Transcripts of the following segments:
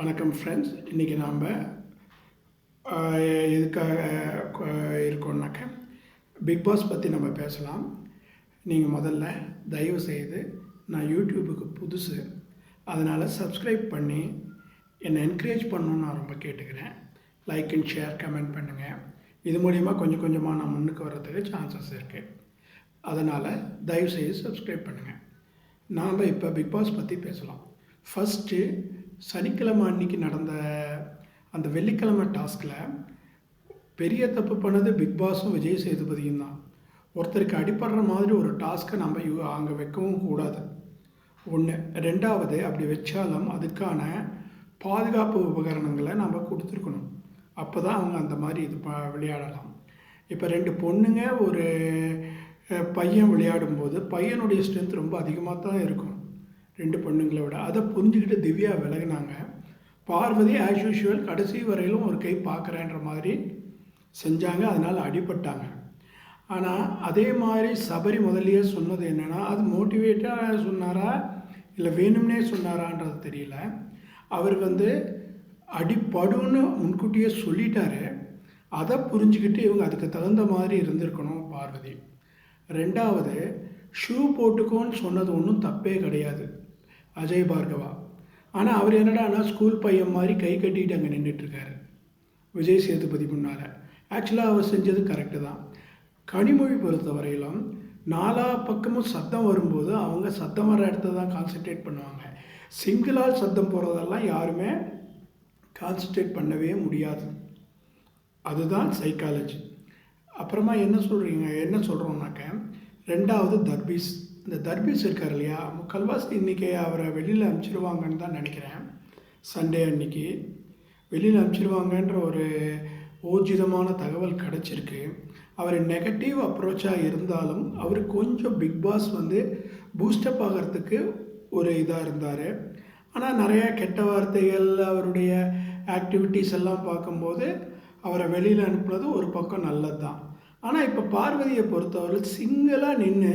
வணக்கம் ஃப்ரெண்ட்ஸ். இன்றைக்கி நாம் எதுக்காக இருக்கோம்னாக்க பிக் பாஸ் பற்றி நம்ம பேசலாம். நீங்கள் முதல்ல தயவுசெய்து, நான் யூடியூபுக்கு புதுசு, அதனால் சப்ஸ்கிரைப் பண்ணி என்னை என்கரேஜ் பண்ணணுன்னு நான் ரொம்ப கேட்டுக்கிறேன். லைக் அண்ட் ஷேர், கமெண்ட் பண்ணுங்கள். இது மூலிமா கொஞ்சம் கொஞ்சமாக நான் முன்னுக்கு வர்றதுக்கு சான்சஸ் இருக்குது. அதனால் தயவுசெய்து சப்ஸ்கிரைப் பண்ணுங்கள். நாம் இப்போ பிக் பாஸ் பற்றி பேசலாம். ஃபஸ்ட்டு சனிக்கிழமை அன்றைக்கி நடந்த அந்த வெள்ளிக்கிழமை டாஸ்கில் பெரிய தப்பு பண்ணது பிக் பாஸும் விஜய் சேதுபதியும் தான். ஒருத்தருக்கு அடிப்படுற மாதிரி ஒரு டாஸ்க்கை நம்ம அங்கே வைக்கவும் கூடாது. ஒன்று. ரெண்டாவது, அப்படி வச்சாலும் அதுக்கான பாதுகாப்பு உபகரணங்களை நம்ம கொடுத்துருக்கணும். அப்போ தான் அவங்க அந்த மாதிரி விளையாடலாம். இப்போ 2 பொண்ணுங்க ஒரு பையன் விளையாடும்போது பையனுடைய ஸ்ட்ரென்த் ரொம்ப அதிகமாக தான் இருக்கும் 2 பொண்ணுங்களை விட. அதை புரிஞ்சுக்கிட்டு திவ்யா விலகினாங்க. பார்வதி ஆஸ் யூஷுவல் கடைசி வரையிலும் ஒரு கை பார்க்குறேன்ற மாதிரி செஞ்சாங்க. அதனால் அடிபட்டாங்க. ஆனால் அதே மாதிரி சபரி முதலியே சொன்னது என்னென்னா, அது மோட்டிவேட்டாக சொன்னாரா இல்லை வேணும்னே சொன்னாரான்றது தெரியல. அவர் அடிப்படுன்னு முன்கூட்டியே சொல்லிட்டாரு. அதை புரிஞ்சுக்கிட்டு இவங்க அதுக்கு தகுந்த மாதிரி இருந்திருக்கணும் பார்வதி. ரெண்டாவது, ஷூ போட்டுக்கோன்னு சொன்னது ஒன்றும் தப்பே கிடையாது அஜய் பார்கவா. ஆனால் அவர் என்னடானா ஸ்கூல் பையன் மாதிரி கை கட்டிட்டு அங்கே நின்றுட்டுருக்காரு விஜய் சேதுபதி முன்னால். ஆக்சுவலாக அவர் செஞ்சது கரெக்டு தான். கனிமொழி பொறுத்த வரையிலும் 4 பக்கமும் சத்தம் வரும்போது அவங்க சத்தம் வர இடத்த தான் கான்சன்ட்ரேட் பண்ணுவாங்க. சிங்கிளால் சத்தம் போகிறதெல்லாம் யாருமே கான்சன்ட்ரேட் பண்ணவே முடியாது. அதுதான் சைக்காலஜி. அப்புறமா என்ன சொல்கிறோம்னாக்க, ரெண்டாவது தர்பீஸ். இந்த தர்பீஸ் இருக்கார் இல்லையா, முக்கால்வாசி இன்றைக்கி அவரை வெளியில் அனுப்பிச்சிடுவாங்கன்னு தான் நினைக்கிறேன். சண்டே அன்றைக்கி வெளியில் அனுப்பிச்சிடுவாங்கன்ற ஒரு ஊர்ஜிதமான தகவல் கிடச்சிருக்கு. அவர் நெகட்டிவ் அப்ரோச்சாக இருந்தாலும் அவர் கொஞ்சம் பிக் பாஸ் பூஸ்டப் ஆகிறதுக்கு ஒரு இதாக இருந்தார். ஆனால் நிறையா கெட்ட வார்த்தைகள், அவருடைய ஆக்டிவிட்டீஸ் எல்லாம் பார்க்கும்போது அவரை வெளியில் அனுப்புனது ஒரு பக்கம் நல்லது தான். ஆனால் இப்போ பார்வதியை பொறுத்தவரை சிங்கிளாக நின்று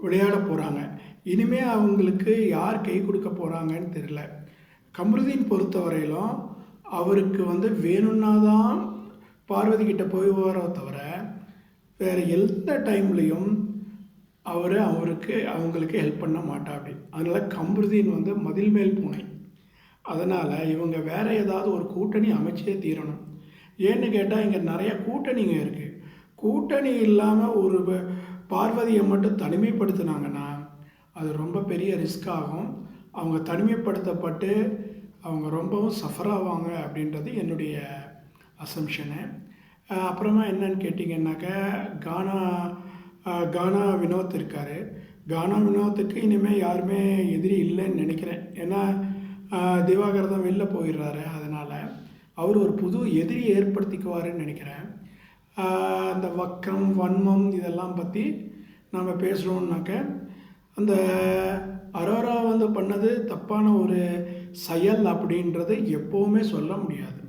விளையாட போகிறாங்க. இனிமேல் அவங்களுக்கு யார் கை கொடுக்க போகிறாங்கன்னு தெரியல. கமருதீன் பொறுத்தவரையிலும் அவருக்கு வேணும்னா தான் பார்வதி கிட்ட போய் வர தவிர வேறு எந்த டைம்லேயும் அவங்களுக்கு ஹெல்ப் பண்ண மாட்டா அப்படி. அதனால் கமருதீன் மதில் மேல் பூனை. அதனால் இவங்க வேறு ஏதாவது ஒரு கூட்டணி அமைச்சே தீரணும். ஏன்னு கேட்டால் இங்கே நிறையா கூட்டணிங்க இருக்குது. கூட்டணி இல்லாமல் ஒரு பார்வதியை மட்டும் தனிமைப்படுத்தினாங்கன்னா அது ரொம்ப பெரிய ரிஸ்க் ஆகும். அவங்க தனிமைப்படுத்தப்பட்டு அவங்க ரொம்பவும் சஃபர் ஆவாங்க அப்படின்றது என்னுடைய அசம்ஷனு. அப்புறமா என்னன்னு கேட்டிங்கன்னாக்க, கானா வினோத் இருக்கார். கானா வினோத்துக்கு இனிமேல் யாருமே எதிரி இல்லைன்னு நினைக்கிறேன். ஏன்னா திவாகர் தான் வெளில போயிடுறாரு. அதனால் அவர் ஒரு புது எதிரி ஏற்படுத்திக்குவாருன்னு நினைக்கிறேன். அந்த வக்கம், வன்மம் இதெல்லாம் பற்றி நம்ம பேசுகிறோம்னாக்க, அந்த அரோரா பண்ணது தப்பான ஒரு செயல் அப்படின்றது எப்போவுமே சொல்ல முடியாது.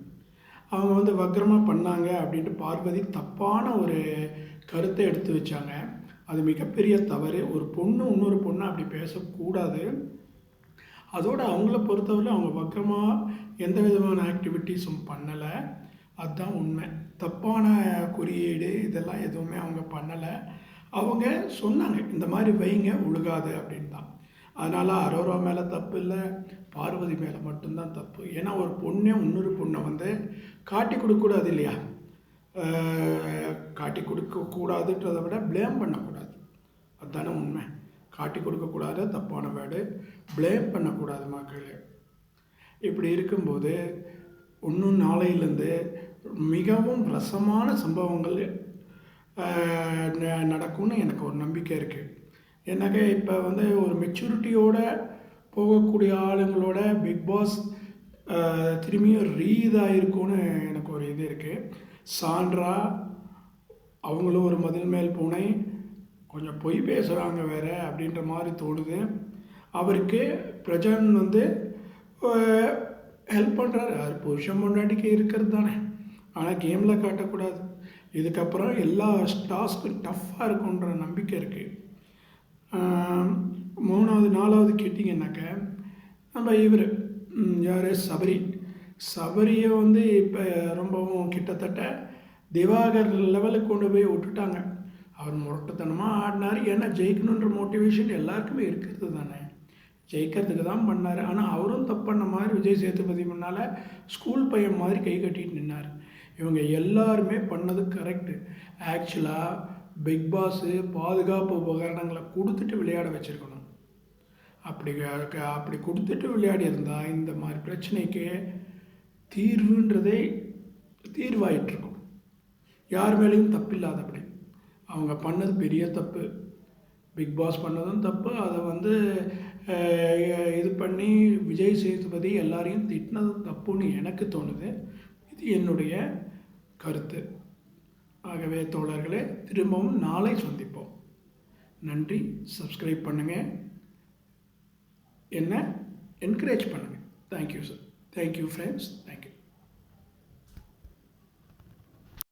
அவங்க வக்ரமாக பண்ணாங்க அப்படின்ட்டு பார்வதி தப்பான ஒரு கருத்தை எடுத்து வச்சாங்க. அது மிகப்பெரிய தவறு. ஒரு பொண்ணு இன்னொரு பொண்ணை அப்படி பேசக்கூடாது. அதோடு அவங்கள பொறுத்தவரை அவங்க வக்ரமாக எந்த விதமான ஆக்டிவிட்டீஸும் பண்ணலை. அதுதான் உண்மை. தப்பான குறியீடு இதெல்லாம் எதுவுமே அவங்க பண்ணலை. அவங்க சொன்னாங்க இந்த மாதிரி வைங்க உழுகாது அப்படின்னு தான். அதனால் அரோரா மேலே தப்பு இல்லை, பார்வதி மேலே மட்டும்தான் தப்பு. ஏன்னா ஒரு பொண்ணே இன்னொரு பொண்ணை காட்டி கொடுக்கக்கூடாது இல்லையா. காட்டி கொடுக்கக்கூடாதுன்றதை விட ப்ளேம் பண்ணக்கூடாது. அதுதானே உண்மை. காட்டி கொடுக்கக்கூடாது தப்பான வேர்டு, ப்ளேம் பண்ணக்கூடாது மக்களே. இப்படி இருக்கும்போது இன்னும் நாளையிலேருந்து மிகவும் ரசமான சம்பவங்கள் நடக்கும்னு எனக்கு ஒரு நம்பிக்கை இருக்குது. ஏன்னாக்க இப்போ ஒரு மெச்சூரிட்டியோடு போகக்கூடிய ஆளுங்களோட பிக் பாஸ் திரும்பியும் ரீதாக இருக்கும்னு எனக்கு ஒரு இது இருக்குது. சாண்ட்ரா அவங்களும் ஒரு மதில் மேல் பூனை, கொஞ்சம் பொய் பேசுகிறாங்க வேறு அப்படின்ற மாதிரி தோணுது. அவருக்கு பிரஜன் ஹெல்ப் பண்ணுறாரு. அது புருஷன் முன்னாடிக்கு இருக்கிறது தானே. ஆனால் கேமில் காட்டக்கூடாது. இதுக்கப்புறம் எல்லா டாஸ்க்கும் டஃப்பாக இருக்குன்ற நம்பிக்கை இருக்குது. 3வது 4வது கேட்டிங்கன்னாக்க, நம்ம யார் சபரி. சபரியை வந்து இப்போ ரொம்பவும் கிட்டத்தட்ட திவாகர் லெவலுக்கு கொண்டு போய் விட்டுட்டாங்க. அவர் முரட்டுத்தனமாக ஆடினார். ஏன்னா ஜெயிக்கணுன்ற மோட்டிவேஷன் எல்லாருக்குமே இருக்கிறது தானே, ஜெயிக்கிறதுக்கு தான் பண்ணார். ஆனால் அவரும் தப்பு பண்ண மாதிரி விஜய் சேதுபதி முன்னால் ஸ்கூல் பையன் மாதிரி கை கட்டிட்டு நின்னார். இவங்க எல்லாருமே பண்ணது கரெக்டு. ஆக்சுவலாக பிக் பாஸு பாதுகாப்பு உபகரணங்களை கொடுத்துட்டு விளையாட வச்சுருக்கணும். அப்படி கொடுத்துட்டு விளையாடி இருந்தால் இந்த மாதிரி பிரச்சனைக்கு தீர்வுன்றதே தீர்வாயிட்டிருக்கும். யார் மேலேயும் தப்பு இல்லாதபடி. அவங்க பண்ணது பெரிய தப்பு. பிக் பாஸ் பண்ணதும் தப்பு. அதை வந்து இது பண்ணி விஜய் சேதுபதி எல்லாரையும் திட்டினதும் தப்புன்னு எனக்கு தோணுது. இது என்னுடைய கருத்து. ஆகவே தோழர்களே, திரும்பவும் நாளை சந்திப்போம். நன்றி. சப்ஸ்கிரைப் பண்ணுங்கள், என்ன என்கரேஜ் பண்ணுங்கள். Thank you sir. Thank you friends.